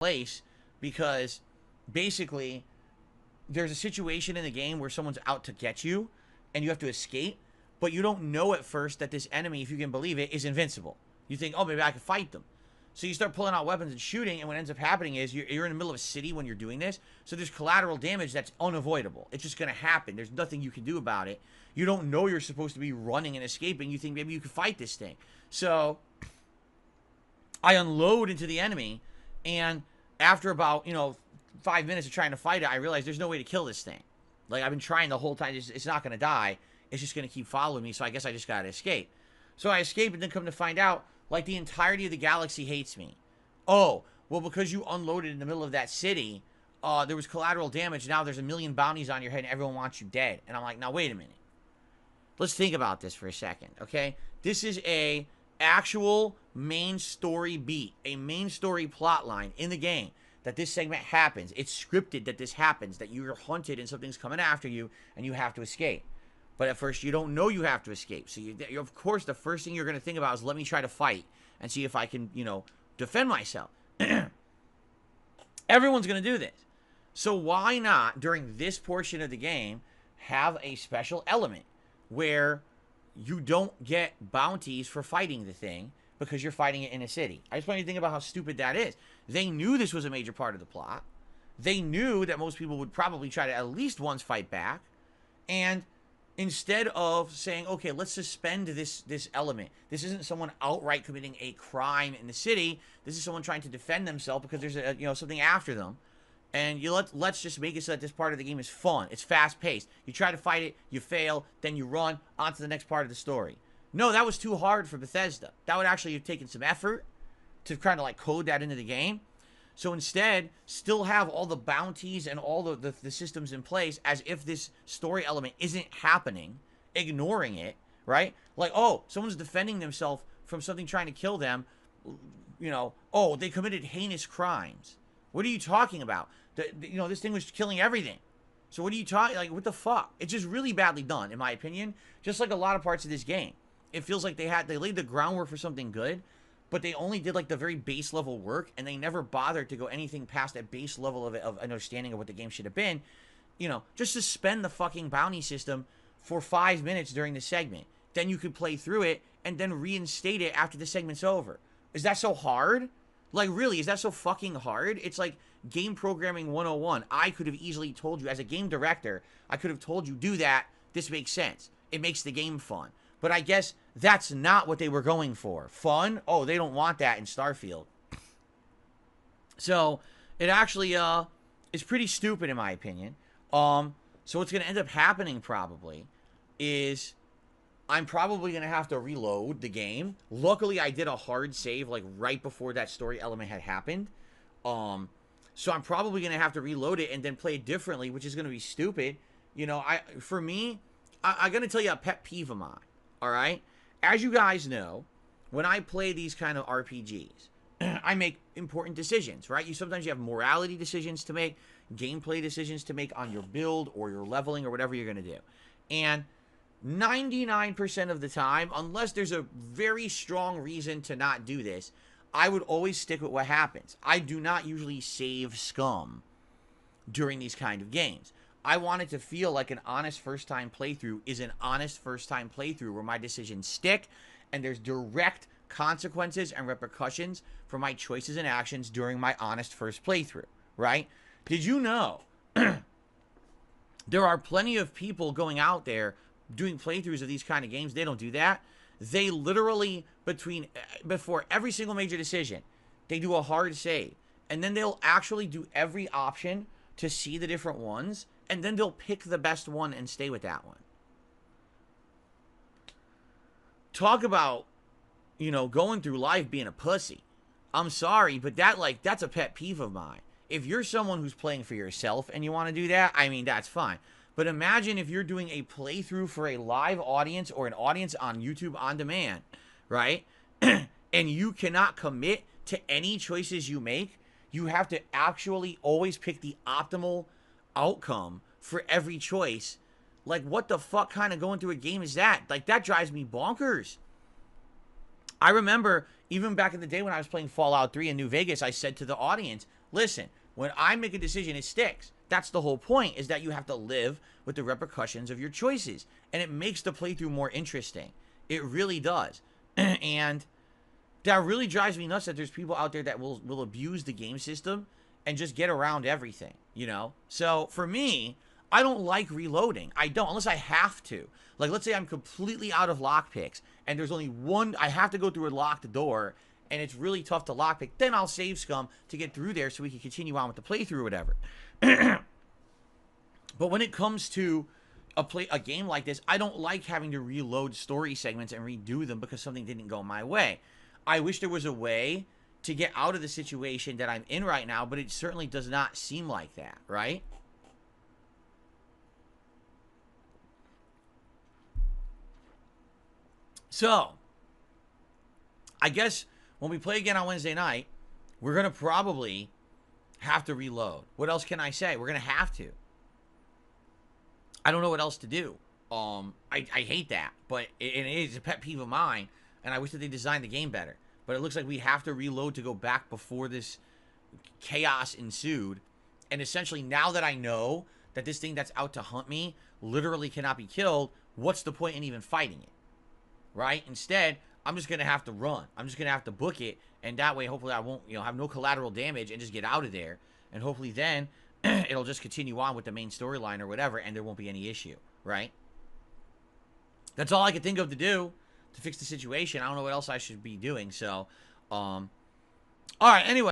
place because basically there's a situation in the game where someone's out to get you and you have to escape, but you don't know at first that this enemy, if you can believe it, is invincible. You think, oh, maybe I can fight them. So you start pulling out weapons and shooting, and what ends up happening is you're in the middle of a city when you're doing this, so there's collateral damage that's unavoidable. It's just going to happen. There's nothing you can do about it. You don't know you're supposed to be running and escaping. You think maybe you could fight this thing. So I unload into the enemy, and after about, 5 minutes of trying to fight it, I realized there's no way to kill this thing. Like, I've been trying the whole time. It's not going to die. It's just going to keep following me, so I guess I just got to escape. So I escape, and then come to find out, like, the entirety of the galaxy hates me. Oh, well, because you unloaded in the middle of that city, there was collateral damage. Now there's a million bounties on your head, and everyone wants you dead. And I'm like, now, wait a minute. Let's think about this for a second, okay? This is a actual main story beat, a main story plot line in the game, that this segment happens. It's scripted that this happens, that you're hunted and something's coming after you, and you have to escape. But at first, you don't know you have to escape. So, of course, the first thing you're going to think about is, let me try to fight and see if I can, defend myself. Everyone's going to do this. So why not, during this portion of the game, have a special element where you don't get bounties for fighting the thing because you're fighting it in a city? I just want you to think about how stupid that is. They knew this was a major part of the plot. They knew that most people would probably try to at least once fight back. And instead of saying, okay, let's suspend this element. This isn't someone outright committing a crime in the city. This is someone trying to defend themselves because there's something after them. And let's just make it so that this part of the game is fun. It's fast-paced. You try to fight it, you fail, then you run on to the next part of the story. No, that was too hard for Bethesda. That would actually have taken some effort to kind of like code that into the game. So instead, still have all the bounties and all the systems in place as if this story element isn't happening, ignoring it, right? Like, oh, someone's defending themselves from something trying to kill them. Oh, they committed heinous crimes. What are you talking about? This thing was killing everything. So what are you talking, like, what the fuck? It's just really badly done, in my opinion. Just like a lot of parts of this game. It feels like they laid the groundwork for something good, but they only did like the very base level work, and they never bothered to go anything past that base level of understanding of what the game should have been. Just suspend the fucking bounty system for 5 minutes during the segment. Then you could play through it and then reinstate it after the segment's over. Is that so hard? Like, really, is that so fucking hard? It's like game programming 101. I could have easily told you, as a game director, I could have told you, do that. This makes sense. It makes the game fun. But I guess that's not what they were going for. Fun? Oh, they don't want that in Starfield. So, it actually is pretty stupid in my opinion. So what's going to end up happening probably is I'm probably going to have to reload the game. Luckily, I did a hard save like right before that story element had happened. So I'm probably going to have to reload it and then play it differently, which is going to be stupid. I'm going to tell you a pet peeve of mine. All right? As you guys know, when I play these kind of RPGs, I make important decisions, right? Sometimes you have morality decisions to make, gameplay decisions to make on your build or your leveling or whatever you're going to do. And 99% of the time, unless there's a very strong reason to not do this, I would always stick with what happens. I do not usually save scum during these kind of games. I want it to feel like an honest first-time playthrough is an honest first-time playthrough where my decisions stick and there's direct consequences and repercussions for my choices and actions during my honest first playthrough, right? Did you know there are plenty of people going out there doing playthroughs of these kind of games? They don't do that. They literally, before every single major decision, they do a hard save. And then they'll actually do every option to see the different ones. And then they'll pick the best one and stay with that one. Talk about, going through life being a pussy. I'm sorry, but that's a pet peeve of mine. If you're someone who's playing for yourself and you want to do that, I mean, that's fine. But imagine if you're doing a playthrough for a live audience or an audience on YouTube on demand, right? And you cannot commit to any choices you make. You have to actually always pick the optimal outcome for every choice. Like, what the fuck kind of going through a game is that? Like, that drives me bonkers. I remember even back in the day when I was playing Fallout 3 in New Vegas, I said to the audience, listen, when I make a decision, it sticks. That's the whole point, is that you have to live with the repercussions of your choices. And it makes the playthrough more interesting. It really does. And that really drives me nuts that there's people out there that will abuse the game system and just get around everything, you know? So for me, I don't like reloading. I don't, unless I have to. Like, let's say I'm completely out of lockpicks and there's only one, I have to go through a locked door and it's really tough to lockpick. Then I'll save scum to get through there so we can continue on with the playthrough or whatever. But when it comes to a game like this, I don't like having to reload story segments and redo them because something didn't go my way. I wish there was a way to get out of the situation that I'm in right now, but it certainly does not seem like that, right? So, I guess when we play again on Wednesday night, we're going to probably have to reload. What else can I say? We're going to have to. I don't know what else to do. I hate that, but it is a pet peeve of mine, and I wish that they designed the game better. But it looks like we have to reload to go back before this chaos ensued. And essentially, now that I know that this thing that's out to hunt me literally cannot be killed, what's the point in even fighting it? Right? Instead, I'm just going to have to run. I'm just going to have to book it, and that way, hopefully, I won't, have no collateral damage and just get out of there. And hopefully then, it'll just continue on with the main storyline or whatever, and there won't be any issue, right? That's all I could think of to do to fix the situation. I don't know what else I should be doing, so, all right, anyway.